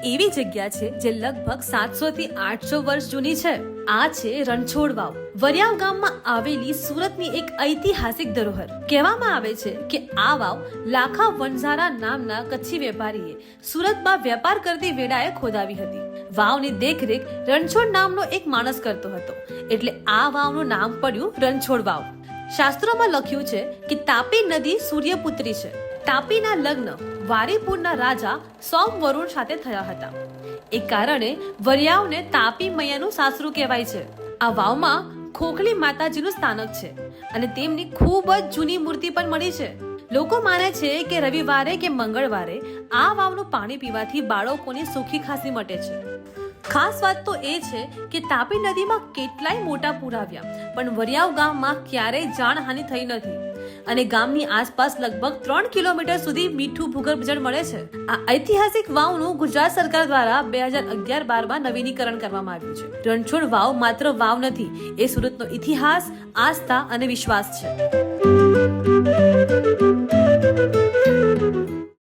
એવી જગ્યા છે જે લગભગ 700 થી 800 વર્ષ જૂની છે. આ છે રણછોડ વાવ. વરિયાવ ગામમાં આવેલી સુરતની એક ઐતિહાસિક ધરોહર. કહેવામાં આવે છે કે આ વાવ લાખા વણઝારા નામના કચ્છી વેપારીએ સુરતમાં વેપાર કરતી વેળાએ ખોદાવી હતી. વાવની દેખરેખ રણછોડ નામનો એક માણસ કરતો હતો, એટલે આ વાવનું નામ પડ્યું રણછોડ વાવ. શાસ્ત્રોમાં લખ્યું છે કે તાપી નદી સૂર્યપુત્રી છે. તાપીના લગ્ન વારીપુરના રાજા સોમવરુણ સાથે થયા હતા. એ કારણે વરિયાવને તાપી મૈયાનું સાસરું કહેવાય છે. આ વાવમાં ખોખલી માતાજીનું સ્થાનક છે અને તેમની ખૂબ જ જૂની મૂર્તિ પણ મળી છે. લોકો માને છે કે રવિવારે કે મંગળવારે આ વાવનું પાણી પીવાથી બાળકોની સુખી ખાંસી મટે છે. ખાસ વાત તો એ છે કે તાપી નદીમાં કેટલાય મોટા પૂર આવ્યા, પણ વરિયાવ ગામમાં ક્યારેય જાનહાનિ થઈ નથી અને ગામની આસપાસ લગભગ 3 કિલોમીટર સુધી મીઠું ભૂગર્ભ જળ મળે છે. આ ઐતિહાસિક વાવનું ગુજરાત સરકાર દ્વારા 2011-12માં નવીનીકરણ કરવામાં આવ્યું છે. રણછોડ વાવ માત્ર વાવ નથી, એ સુરતનો ઇતિહાસ, આસ્થા અને વિશ્વાસ છે.